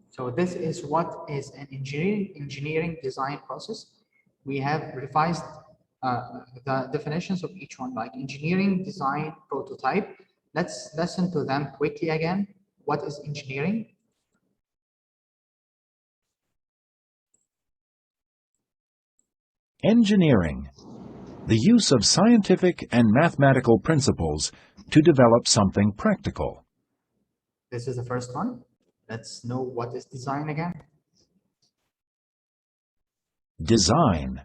So this is what is an engineering design process. We have revised the definitions of each one, like engineering, design, prototype. Let's listen to them quickly again. What is engineering? Engineering. The use of scientific and mathematical principles to develop something practical. This is the first one. Let's know what is design again. Design.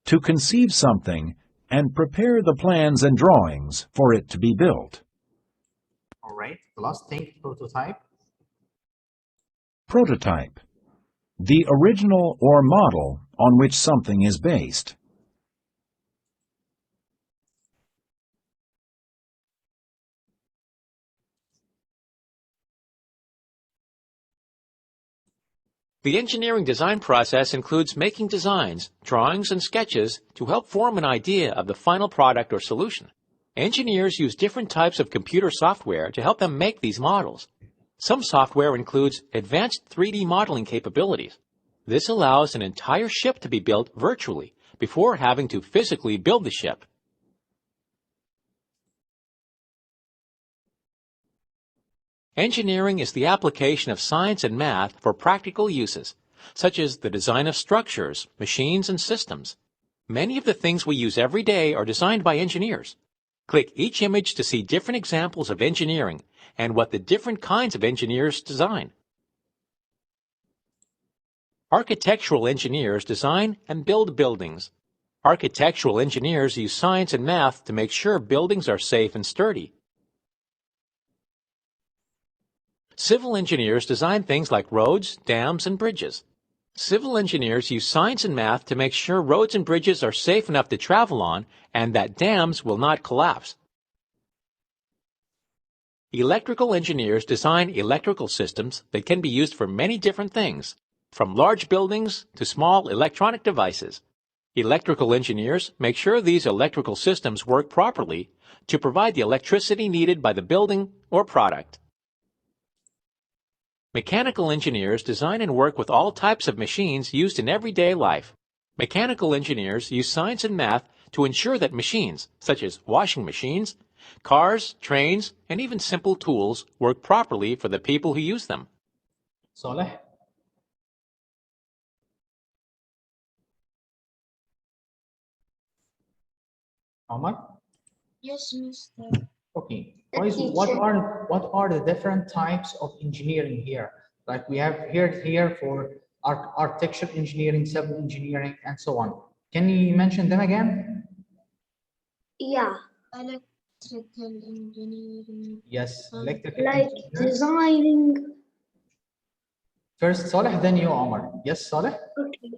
To conceive something and prepare the plans and drawings for it to be built. All right, plus think prototype. Prototype. The original or model on which something is based. The engineering design process includes making designs, drawings, and sketches to help form an idea of the final product or solution. Engineers use different types of computer software to help them make these models. Some software includes advanced 3D modeling capabilities. This allows an entire ship to be built virtually before having to physically build the ship. Engineering is the application of science and math for practical uses, such as the design of structures, machines, and systems. Many of the things we use every day are designed by engineers. Click each image to see different examples of engineering and what the different kinds of engineers design. Architectural engineers design and build buildings. Architectural engineers use science and math to make sure buildings are safe and sturdy. Civil engineers design things like roads, dams, and bridges. Civil engineers use science and math to make sure roads and bridges are safe enough to travel on and that dams will not collapse. Electrical engineers design electrical systems that can be used for many different things, from large buildings to small electronic devices. Electrical engineers make sure these electrical systems work properly to provide the electricity needed by the building or product. Mechanical engineers design and work with all types of machines used in everyday life. Mechanical engineers use science and math to ensure that machines, such as washing machines, cars, trains, and even simple tools, work properly for the people who use them. Saleh? Omar? Yes, Mister. Okay, guys, what are the different types of engineering here? Like we have here for architecture engineering, civil engineering, and so on. Can you mention them again? Yeah. Electrical engineering. Yes, electrical Like engineering. designing. First Saleh, then you, Omar. Yes, Saleh? Okay.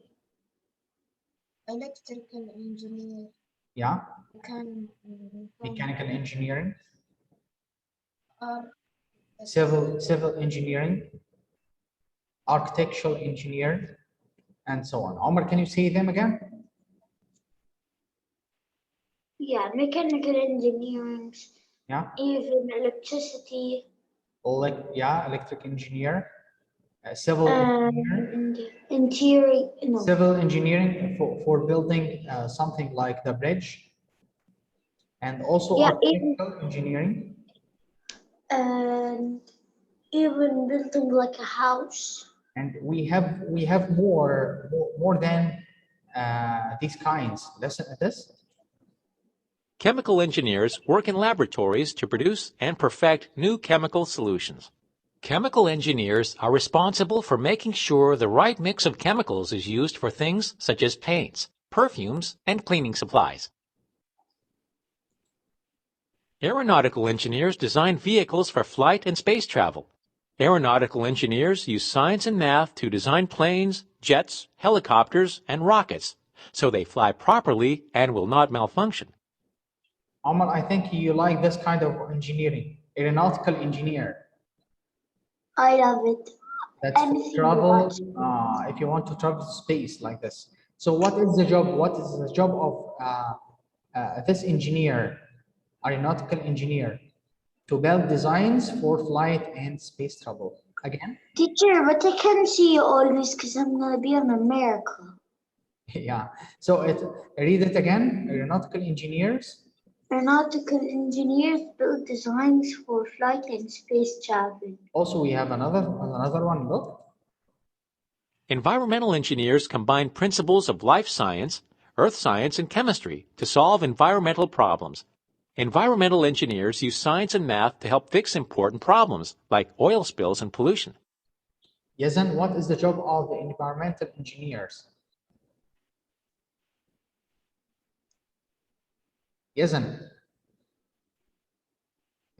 Electrical engineer. Yeah. Mechanical engineering. Civil engineering. Architectural engineer, and so on. Omar, can you say them again? Yeah, mechanical engineering. Yeah. Even electricity. Electric engineer. Civil engineer. Interior. No. Civil engineering for building something like the bridge, and also architectural engineering. And even building like a house. And we have more than these kinds. Listen to this. Chemical engineers work in laboratories to produce and perfect new chemical solutions. Chemical engineers are responsible for making sure the right mix of chemicals is used for things such as paints, perfumes, and cleaning supplies. Aeronautical engineers design vehicles for flight and space travel. Aeronautical engineers use science and math to design planes, jets, helicopters, and rockets, so they fly properly and will not malfunction. Omar, I think you like this kind of engineering, aeronautical engineer. I love it. That's travel, if you want to travel to space like this. So what is the job? What is the job of this engineer, aeronautical engineer? To build designs for flight and space travel. Again? Teacher, but I can't see you always because I'm gonna be in America. Yeah. So read it again. Aeronautical engineers. Aeronautical engineers build designs for flight and space travel. Also, we have another one. Look. Environmental engineers combine principles of life science, earth science, and chemistry to solve environmental problems. Environmental engineers use science and math to help fix important problems like oil spills and pollution. Yazan, what is the job of the environmental engineers? Yazan.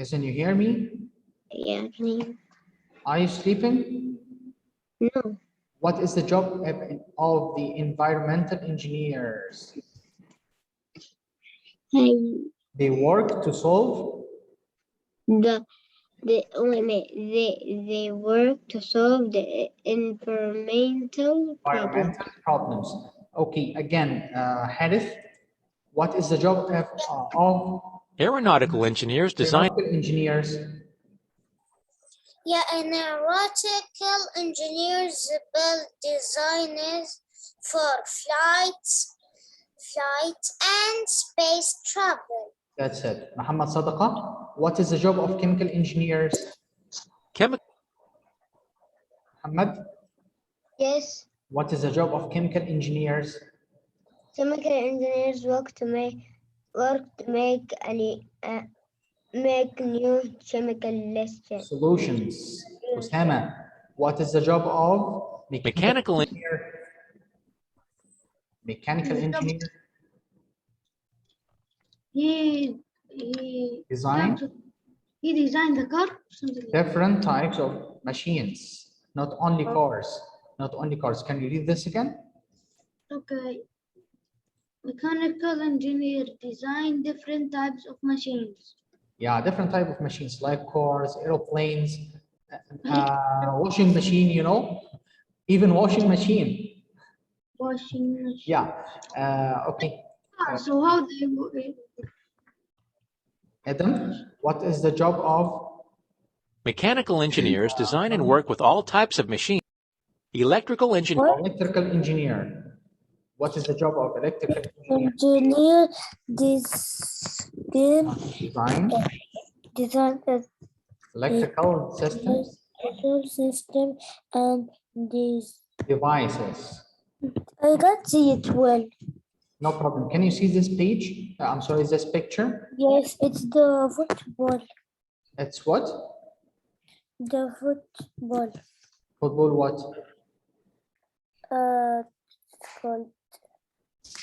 Yazan, you hear me? Yeah, can you? Are you sleeping? No. What is the job of the environmental engineers? They work to solve They work to solve the environmental problem. environmental problems. Okay, again, Harith, what is the job of Aeronautical engineers design aeronautical engineers? Yeah, aeronautical engineers build designs for flights and space travel. That's it. Muhammad Sadaqa, what is the job of chemical engineers? chemical Muhammad, Yes, what is the job of chemical engineers? chemical engineers work to make new chemical lists. Solutions. Usama, what is the job of Mechanical engineer? Mechanical engineer. He Design designed the car. Something like different types of machines, not only cars. Not only cars. Can you read this again? that. Okay. Mechanical engineer design different types of machines. Yeah, different type of machines like cars, aeroplanes, washing machine, you know, even washing machine. Washing machine. Yeah. Okay. So how they Adam, what is the job of Mechanical engineers design and work with all types of machines. Electrical engineers electrical engineer? What is the job of electrical engineer? Engineer Design electrical systems, system and this. devices. I can't see it well. No problem. Can you see this page? I'm sorry, this picture? Yes, it's the football. It's what? The football. Football what? It's called.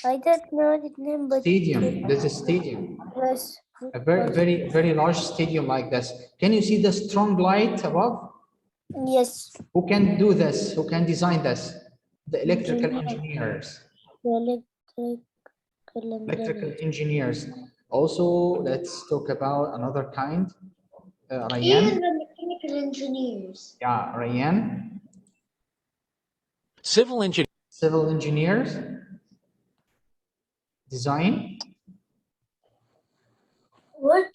I don't know the name, but Stadium. This is stadium. yes. A very large stadium like this. Can you see the strong light above? Yes. Who can do this? Who can design this? The electrical engineers. The Electrical engineers. Also, let's talk about another kind. Ryan. Even the mechanical engineers. Yeah, Ryan. civil engineers Civil engineers. Design. What?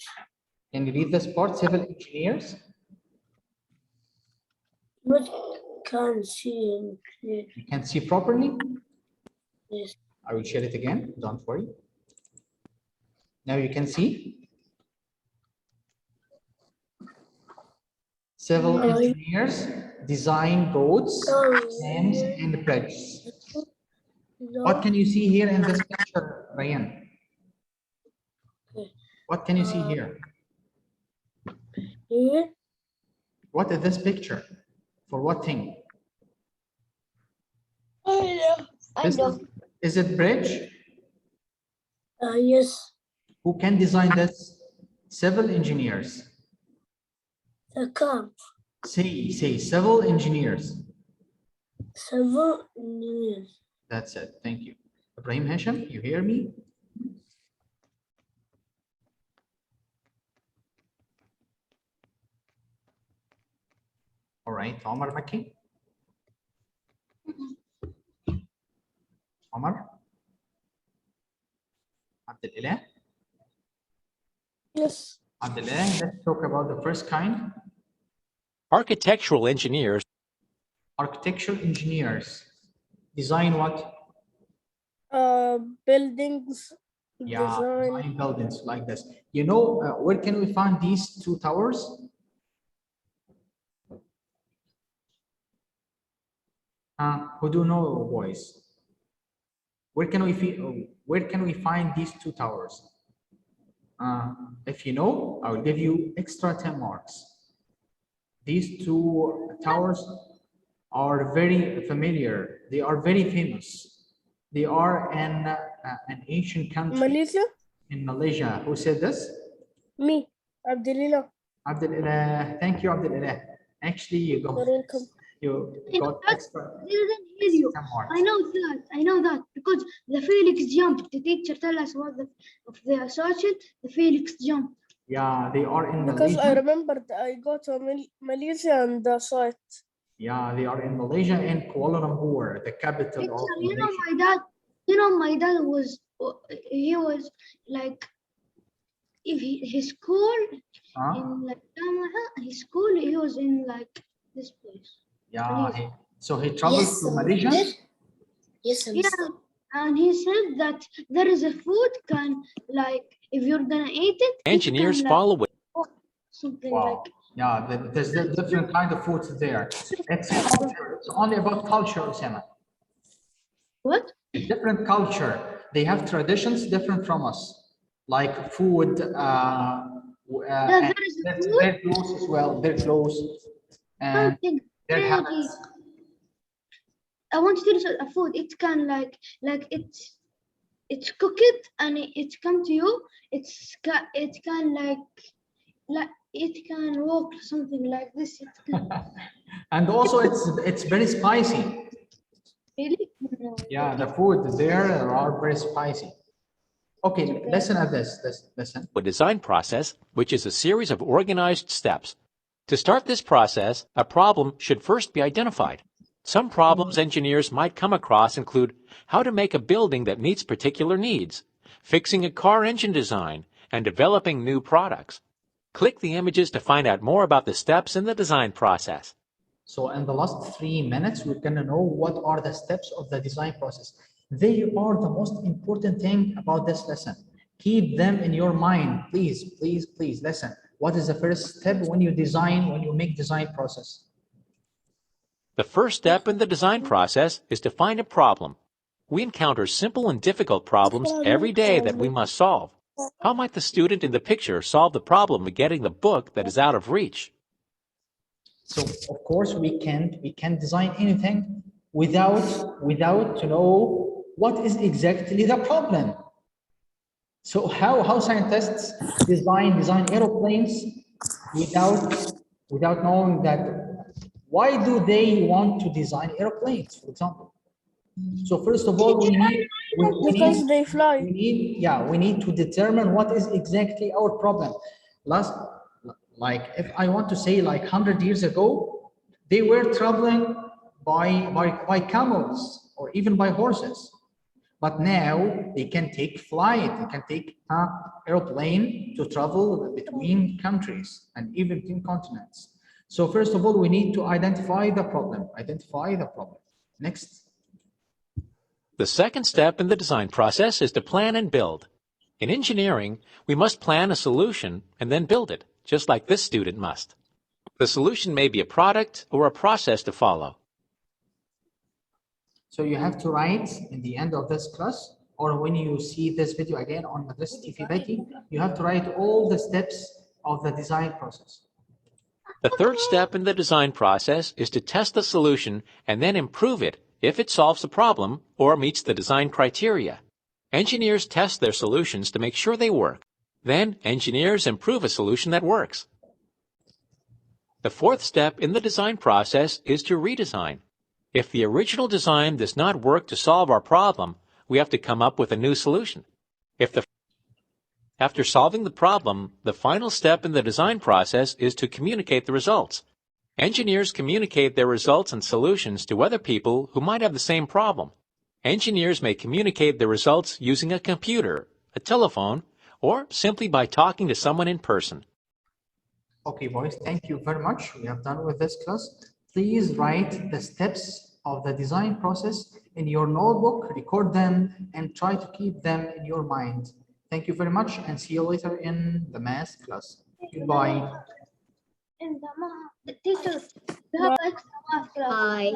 Can you read this part? Civil engineers. What can see? You can see properly. Yes. I will share it again. Don't worry. Now you can see. Civil engineers design roads, dams, and bridges. What can you see here in this picture, Ryan? What can you see here? Here? What is this picture? For what thing? Is it bridge? Yes. Who can design this? Civil engineers. The camp. Say civil engineers. Civil engineers. That's it. Thank you. Ibrahim Hashim, you hear me? All right, Omar Maki. Omar? Abdullah? Yes. Abdullah, let's talk about the first kind. Architectural engineers Architectural engineers design what? Buildings, Yeah, design. design buildings like this. You know, where can we find these two towers? Who do know, boys? Where can we find these two towers? If you know, I will give you extra 10 marks. These two towers are very familiar. They are very famous. They are in an ancient country Malaysia? in Malaysia. Who said this? Me, Abdulillah. Abdul, thank you, Abdul. Actually, you You're got welcome. extra I didn't hear you. 10 marks. I know that because the Felix jumped. The teacher tell us what of the social. The Felix jumped. Yeah, they are in Because I Malaysia. remembered I go to Malaysia and saw it. Yeah, they are in Malaysia and Kuala Lumpur, the capital of Teacher, Malaysia. my dad was like if his school Huh? in like his school he was in like this place. Yeah, so he traveled to Malaysia. Yes, Yeah, and he said that there is a food can like if you're gonna eat it. engineers it can, follow with something Wow. like Yeah, there's a different kind of foods there. It's culture. It's only about culture, Osama. what? Different culture. They have traditions different from us, like food. Yeah, And there is a food. their clothes as well. Their clothes and Something their very. habits. I want to tell you a food. It can like it's cooked and it come to you. It can like it can walk something like this. It can And also, it's very spicy. really. No. Yeah, the food there are very spicy. Okay, listen at this. Listen. a design process, which is a series of organized steps. To start this process, a problem should first be identified. Some problems engineers might come across include how to make a building that meets particular needs, fixing a car engine design, and developing new products. Click the images to find out more about the steps in the design process. So in the last 3 minutes, we're gonna know what are the steps of the design process. They are the most important thing about this lesson. Keep them in your mind, please, please, please. Listen, what is the first step when you make design process? The first step in the design process is to find a problem. We encounter simple and difficult problems every day that we must solve. How might the student in the picture solve the problem of getting the book that is out of reach? So of course we can't design anything without to know what is exactly the problem. So how scientists design aeroplanes without knowing that? Why do they want to design airplanes, for example? So first of all, we Because they fly. we need to determine what is exactly our problem. Like if I want to say like 100 years ago, they were traveling by camels or even by horses. But now they can take flight, they can take airplane to travel between countries and even between continents. So first of all, we need to identify the problem. Next. The second step in the design process is to plan and build. In engineering, we must plan a solution and then build it, just like this student must. The solution may be a product or a process to follow. So you have to write in the end of this class, or when you see this video again on Madrasa TV Beti, you have to write all the steps of the design process. The third step in the design process is to test the solution and then improve it if it solves the problem or meets the design criteria. Engineers test their solutions to make sure they work. Then engineers improve a solution that works. The fourth step in the design process is to redesign. If the original design does not work to solve our problem, we have to come up with a new solution. After solving the problem, the final step in the design process is to communicate the results. Engineers communicate their results and solutions to other people who might have the same problem. Engineers may communicate their results using a computer, a telephone, or simply by talking to someone in person. Okay, boys, thank you very much. We have done with this class. Please write the steps of the design process in your notebook, record them, and try to keep them in your mind. Thank you very much, and see you later in the math class. Goodbye. In the teacher, we have extra math class. Bye.